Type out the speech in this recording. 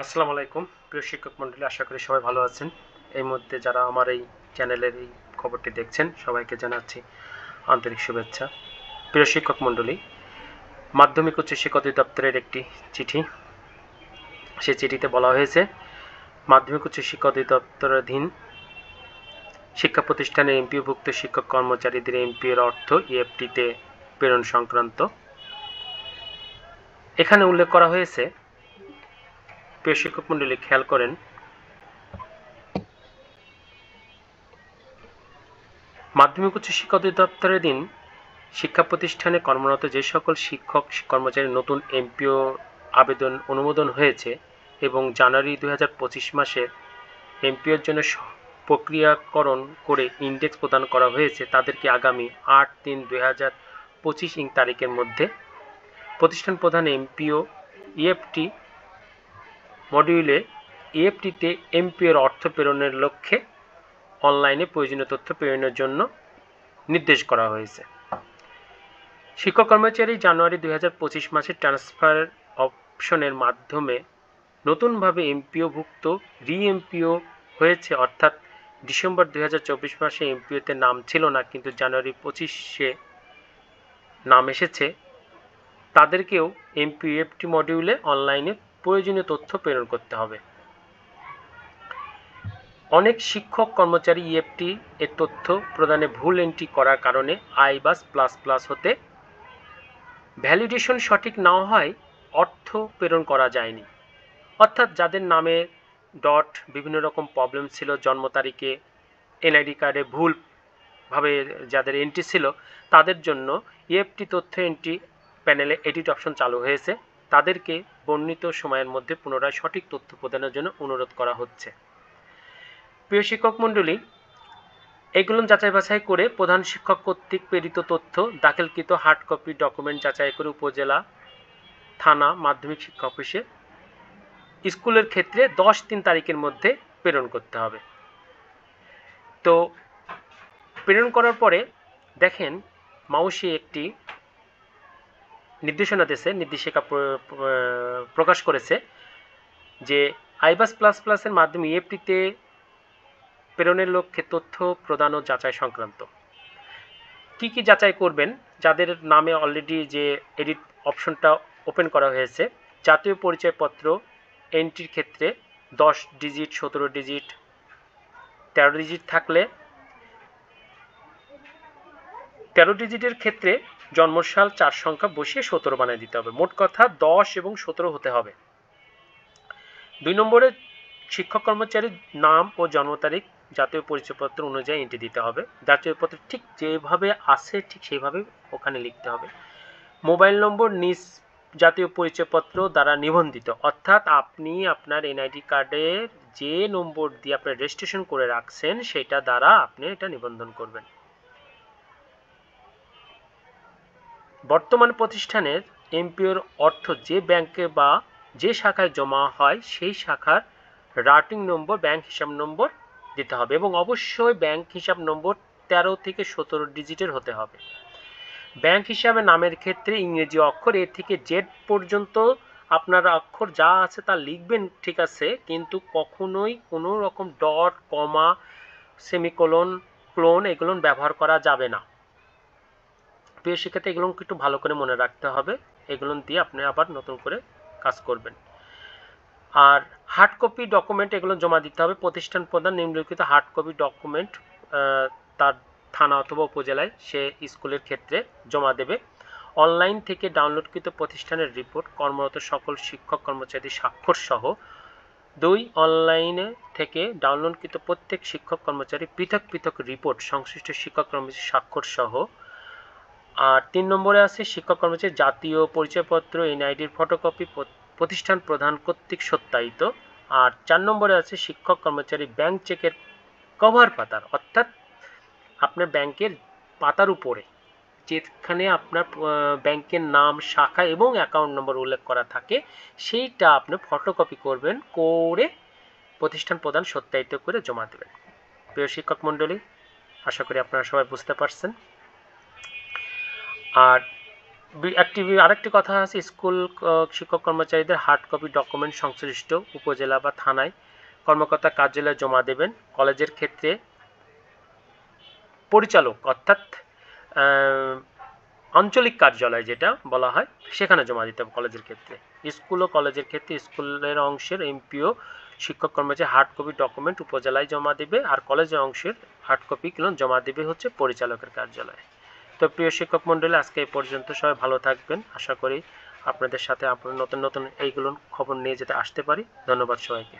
আসসালামু আলাইকুম প্রিয় শিক্ষক মণ্ডলী, আশা করি সবাই ভালো আছেন। এই মুহূর্তে যারা আমার এই চ্যানেলের এই খবরটি দেখছেন সবাইকে জানাচ্ছি আন্তরিক শুভেচ্ছা। প্রিয় শিক্ষক মণ্ডলী, মাধ্যমিক উচ্চ শিক্ষা অধিদপ্তরের একটি চিঠি, সেই চিঠিতে বলা হয়েছে মাধ্যমিক উচ্চ শিক্ষা অধিদপ্তরাধীন শিক্ষা প্রতিষ্ঠানে এমপিওভুক্ত শিক্ষক কর্মচারীদের এমপিওর অর্থ ইএফটিতে প্রেরণ সংক্রান্ত। এখানে উল্লেখ করা হয়েছে, প্রিয় শিক্ষক মণ্ডলী খেয়াল করেন, মাধ্যমিক উচ্চ শিক্ষা অধিদপ্তরাধীন শিক্ষা প্রতিষ্ঠানে কর্মরত যে সকল শিক্ষক কর্মচারীর নতুন এমপিও আবেদন অনুমোদন হয়েছে এবং জানুয়ারি 2025 মাসে এমপিওর জন্য প্রক্রিয়াকরণ করে ইন্ডেক্স প্রদান করা হয়েছে, তাদেরকে আগামী 8/3/2025 তারিখের মধ্যে প্রতিষ্ঠান প্রধান এমপিও ইএফটি মডিউলে ইএফটিতে এমপিওর অর্থ প্রেরণের লক্ষ্যে অনলাইনে প্রয়োজনীয় তথ্য প্রেরণের জন্য নির্দেশ করা হয়েছে। শিক্ষক কর্মচারী জানুয়ারি 2025 মাসে ট্রান্সফার অপশনের মাধ্যমে নতুনভাবে এমপিওভুক্ত রি-এমপিও হয়েছে, অর্থাৎ ডিসেম্বর 2024 মাসে এমপিওতে নাম ছিল না কিন্তু জানুয়ারি 25-এ নাম এসেছে, তাদেরকেও এমপিওএফটি মডিউলে অনলাইনে প্রয়োজনীয় তথ্য প্রেরণ করতে হবে। অনেক শিক্ষক কর্মচারী ইএফটি এর তথ্য প্রদানে ভুল এন্ট্রি করার কারণে আইবাস++ হতে ভ্যালিডেশন সঠিক না হয় অর্থ প্রেরণ করা যায়নি। অর্থাৎ যাদের নামে ডট বিভিন্ন রকম প্রবলেম ছিল, জন্ম তারিখে এনআইডি কার্ডে ভুলভাবে যাদের এন্ট্রি ছিল, তাদের জন্য ইএফটি তথ্য এন্ট্রি প্যানেলে এডিট অপশন চালু হয়েছে। তাদেরকে বর্ণিত সময়ের মধ্যে পুনরায় সঠিক তথ্য প্রদানের জন্য অনুরোধ করা হচ্ছে। প্রিয় শিক্ষক মণ্ডলী, এগুলো যাচাই বাছাই করে প্রধান শিক্ষক কর্তৃক প্রেরিত তথ্য দাখিলকৃত হার্ড কপি ডকুমেন্ট যাচাই করে উপজেলা, থানা, মাধ্যমিক শিক্ষা অফিসে স্কুলের ক্ষেত্রে 10-3 তারিখের মধ্যে প্রেরণ করতে হবে। তো প্রেরণ করার পরে দেখেন মাউসে একটি নির্দেশিকা প্রকাশ করেছে যে আইবাস++-এর মাধ্যমে ইএফটিতে প্রেরণের লক্ষ্যে তথ্য প্রদান ও যাচাই সংক্রান্ত। কি কি যাচাই করবেন? যাদের নামে অলরেডি যে এডিট অপশনটা ওপেন করা হয়েছে, জাতীয় পরিচয়পত্র এন্ট্রির ক্ষেত্রে 10 ডিজিট, 17 ডিজিট, 13 ডিজিট থাকলে 13 ডিজিটের ক্ষেত্রে জন্মসাল 4 সংখ্যা বসিয়ে 17 বানিয়ে দিতে হবে। মোট কথা 10 এবং 17 হতে হবে। 2 নম্বরে শিক্ষক কর্মচারীর নাম ও জন্ম তারিখ জাতীয় পরিচয়পত্র অনুযায়ী এন্ট্রি দিতে হবে। জাতীয় পত্র ঠিক যেভাবে আছে ঠিক সেইভাবে ওখানে লিখতে হবে। মোবাইল নম্বর নিজ জাতীয় পরিচয়পত্র দ্বারা নিবন্ধিত, অর্থাৎ আপনি আপনার এনআইডি কার্ডের যে নম্বর দিয়ে আপনি রেজিস্ট্রেশন করে রাখছেন সেটা দ্বারা আপনি এটা নিবন্ধন করবেন। বর্তমান প্রতিষ্ঠানের এমপিওর অর্থ যে ব্যাংকে বা যে শাখায় জমা হয় সেই শাখার রাউটিং নম্বর, ব্যাংক হিসাব নম্বর দিতে হবে এবং অবশ্যই ব্যাংক হিসাব নম্বর 13 থেকে 17 ডিজিটের হতে হবে। ব্যাংক হিসাবে নামের ক্ষেত্রে ইংরেজি অক্ষর এ থেকে জেড পর্যন্ত আপনার অক্ষর যা আছে তা লিখবেন, ঠিক আছে, কিন্তু কখনোই কোনো রকম ডট, কমা, সেমিকোলন, ক্লোন এগুলো ব্যবহার করা যাবে না। প্রিয় শিক্ষার্থী, এগুলো একটু ভালো করে মনে রাখতে হবে। এগুলো দিয়ে আপনি আবার নতুন করে কাজ করবেন। আর হার্ড কপি ডকুমেন্ট এগুলো জমা দিতে হবে। প্রতিষ্ঠান প্রধান নিম্নলিখিত হার্ড কপি ডকুমেন্ট তার থানা অথবা উপজেলায় সে স্কুলের ক্ষেত্রে জমা দেবে। অনলাইন থেকে ডাউনলোডকৃত প্রতিষ্ঠানের রিপোর্ট, কর্মরত সকল শিক্ষক কর্মচারীর স্বাক্ষর সহ। 2, অনলাইনে থেকে ডাউনলোডকৃত প্রত্যেক শিক্ষক কর্মচারী পৃথক পৃথক রিপোর্ট সংশ্লিষ্ট শিক্ষক কর্মচারীর স্বাক্ষর সহ। আর 3 নম্বরে আছে শিক্ষক কর্মচারীর জাতীয় পরিচয়পত্র এনআইডির ফটোকপি প্রতিষ্ঠান প্রধান কর্তৃক সত্যায়িত। আর 4 নম্বরে আছে শিক্ষক কর্মচারী ব্যাংক চেকের কভার পাতার, অর্থাৎ আপনার ব্যাংকের পাতার উপরে যেখানে আপনার ব্যাংকের নাম, শাখা এবং অ্যাকাউন্ট নম্বর উল্লেখ করা থাকে সেইটা আপনি ফটোকপি করবেন, করে প্রতিষ্ঠান প্রধান সত্যায়িত করে জমা দেবেন। প্রিয় শিক্ষক মণ্ডলী, আশা করি আপনারা সবাই বুঝতে পারছেন। আর আরেকটি কথা আছে, স্কুল শিক্ষক কর্মচারীদের হার্ড কপি ডকুমেন্ট সংশ্লিষ্ট উপজেলা বা থানায় কর্মকর্তা কার্যালয়ে জমা দেবেন। কলেজের ক্ষেত্রে পরিচালক অর্থাৎ আঞ্চলিক কার্যালয় যেটা বলা হয় সেখানে জমা দিতে হবে কলেজের ক্ষেত্রে। স্কুল ও কলেজের ক্ষেত্রে স্কুলের অংশের এমপিও শিক্ষক কর্মচারী হার্ড কপি ডকুমেন্ট উপজেলায় জমা দেবে, আর কলেজের অংশের হার্ড কপি জমা দেবে হচ্ছে পরিচালকের কার্যালয়ে। তো প্রিয় শিক্ষক মণ্ডলী, আজকে এই পর্যন্ত। সবাই ভালো থাকবেন। আশা করি আপনাদের সাথে আপনার নতুন নতুন এইগুলো খবর নিয়ে যেতে আসতে পারি। ধন্যবাদ সবাইকে।